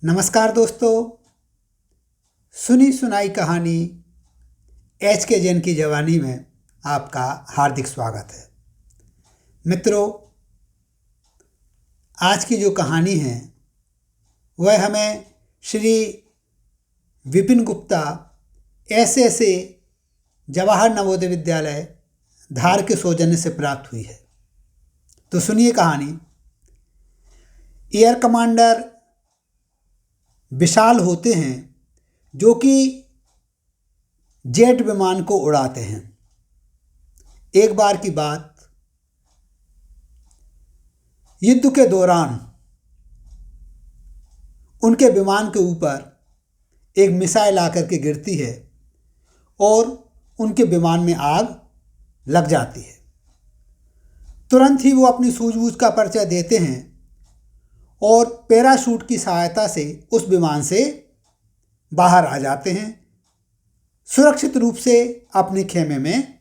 नमस्कार दोस्तों, सुनी सुनाई कहानी एच के जैन की जवानी में आपका हार्दिक स्वागत है। मित्रों, आज की जो कहानी है वह हमें श्री विपिन गुप्ता एसएसए जवाहर नवोदय विद्यालय धार के सौजन्य से प्राप्त हुई है। तो सुनिए कहानी। एयर कमांडर विशाल होते हैं जो कि जेट विमान को उड़ाते हैं। एक बार की बात, युद्ध के दौरान उनके विमान के ऊपर एक मिसाइल आकर के गिरती है और उनके विमान में आग लग जाती है। तुरंत ही वो अपनी सूझबूझ का परिचय देते हैं और पैराशूट की सहायता से उस विमान से बाहर आ जाते हैं। सुरक्षित रूप से अपने खेमे में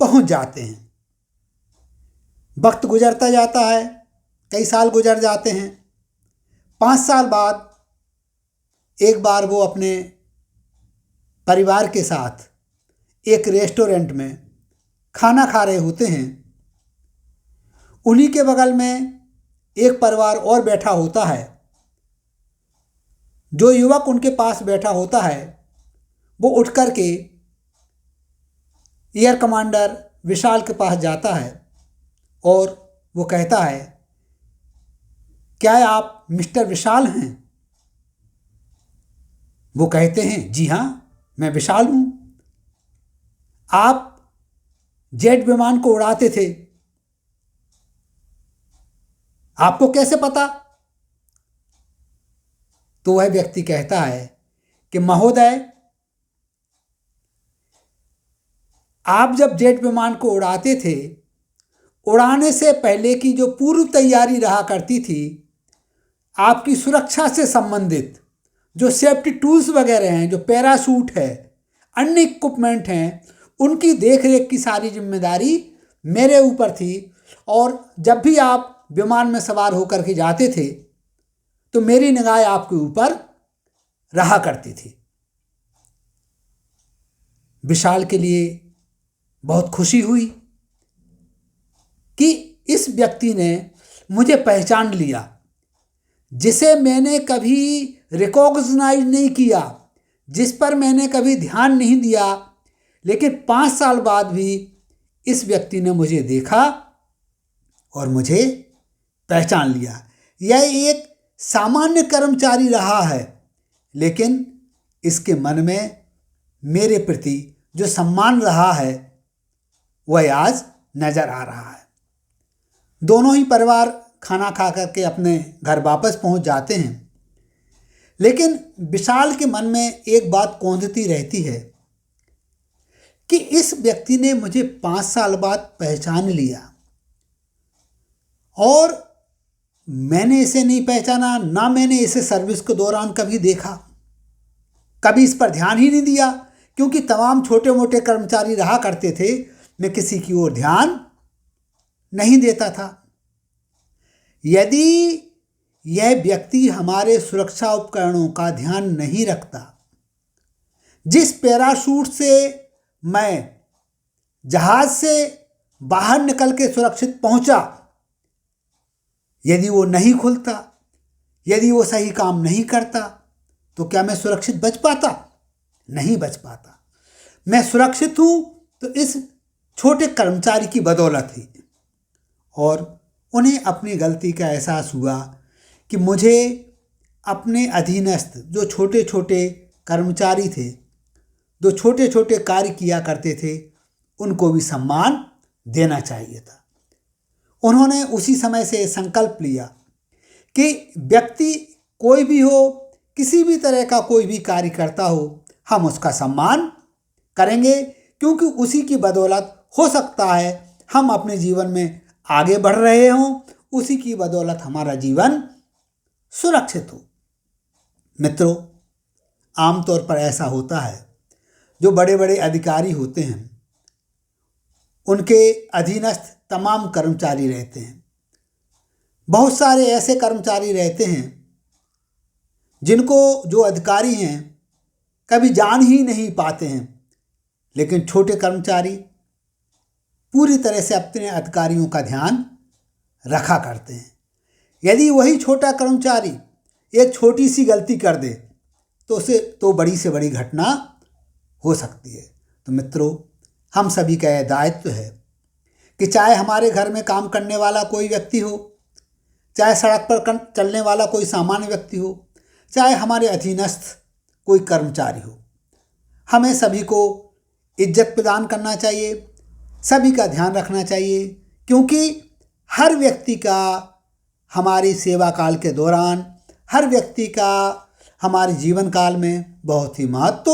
पहुंच जाते हैं। वक्त गुजरता जाता है, कई साल गुजर जाते हैं। 5 साल बाद एक बार वो अपने परिवार के साथ एक रेस्टोरेंट में खाना खा रहे होते हैं। उन्हीं के बगल में एक परिवार और बैठा होता है। जो युवक उनके पास बैठा होता है वो उठ कर के एयर कमांडर विशाल के पास जाता है और वो कहता है, क्या आप मिस्टर विशाल हैं? वो कहते हैं, जी हाँ, मैं विशाल हूँ। आप जेट विमान को उड़ाते थे, आपको कैसे पता? तो वह व्यक्ति कहता है कि महोदय, आप जब जेट विमान को उड़ाते थे, उड़ाने से पहले की जो पूर्व तैयारी रहा करती थी, आपकी सुरक्षा से संबंधित जो सेफ्टी टूल्स वगैरह हैं, जो पैराशूट है, अन्य इक्विपमेंट हैं, उनकी देखरेख की सारी जिम्मेदारी मेरे ऊपर थी। और जब भी आप विमान में सवार होकर के जाते थे तो मेरी निगाह आपके ऊपर रहा करती थी। विशाल के लिए बहुत खुशी हुई कि इस व्यक्ति ने मुझे पहचान लिया, जिसे मैंने कभी रिकॉग्नाइज नहीं किया, जिस पर मैंने कभी ध्यान नहीं दिया, लेकिन 5 साल बाद भी इस व्यक्ति ने मुझे देखा और मुझे पहचान लिया। यह एक सामान्य कर्मचारी रहा है, लेकिन इसके मन में मेरे प्रति जो सम्मान रहा है वह आज नजर आ रहा है। दोनों ही परिवार खाना खा करके अपने घर वापस पहुंच जाते हैं, लेकिन विशाल के मन में एक बात कौंधती रहती है कि इस व्यक्ति ने मुझे 5 साल बाद पहचान लिया और मैंने इसे नहीं पहचाना, ना मैंने इसे सर्विस के दौरान कभी देखा, कभी इस पर ध्यान ही नहीं दिया, क्योंकि तमाम छोटे मोटे कर्मचारी रहा करते थे, मैं किसी की ओर ध्यान नहीं देता था। यदि यह व्यक्ति हमारे सुरक्षा उपकरणों का ध्यान नहीं रखता, जिस पैराशूट से मैं जहाज से बाहर निकल के सुरक्षित पहुंचा, यदि वो नहीं खुलता, यदि वो सही काम नहीं करता, तो क्या मैं सुरक्षित बच पाता? नहीं बच पाता। मैं सुरक्षित हूं तो इस छोटे कर्मचारी की बदौलत ही। और उन्हें अपनी गलती का एहसास हुआ कि मुझे अपने अधीनस्थ जो छोटे छोटे कर्मचारी थे, जो छोटे छोटे कार्य किया करते थे, उनको भी सम्मान देना चाहिए था। उन्होंने उसी समय से संकल्प लिया कि व्यक्ति कोई भी हो, किसी भी तरह का कोई भी कार्य करता हो, हम उसका सम्मान करेंगे, क्योंकि उसी की बदौलत हो सकता है हम अपने जीवन में आगे बढ़ रहे हों, उसी की बदौलत हमारा जीवन सुरक्षित हो। मित्रों, आमतौर पर ऐसा होता है, जो बड़े बड़े अधिकारी होते हैं उनके अधीनस्थ तमाम कर्मचारी रहते हैं। बहुत सारे ऐसे कर्मचारी रहते हैं जिनको जो अधिकारी हैं कभी जान ही नहीं पाते हैं, लेकिन छोटे कर्मचारी पूरी तरह से अपने अधिकारियों का ध्यान रखा करते हैं। यदि वही छोटा कर्मचारी एक छोटी सी गलती कर दे तो उसे बड़ी से बड़ी घटना हो सकती है। तो मित्रों, हम सभी का यह दायित्व है कि चाहे हमारे घर में काम करने वाला कोई व्यक्ति हो, चाहे सड़क पर चलने वाला कोई सामान्य व्यक्ति हो, चाहे हमारे अधीनस्थ कोई कर्मचारी हो, हमें सभी को इज्जत प्रदान करना चाहिए, सभी का ध्यान रखना चाहिए, क्योंकि हर व्यक्ति का हमारी सेवा काल के दौरान, हर व्यक्ति का हमारे जीवन काल में बहुत ही महत्व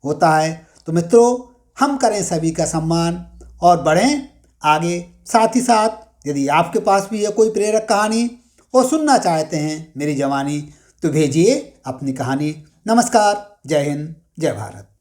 होता है। तो मित्रों, हम करें सभी का सम्मान और बढ़ें आगे। साथ ही साथ यदि आपके पास भी है कोई प्रेरक कहानी और सुनना चाहते हैं मेरी जवानी, तो भेजिए अपनी कहानी। नमस्कार, जय हिंद, जय भारत।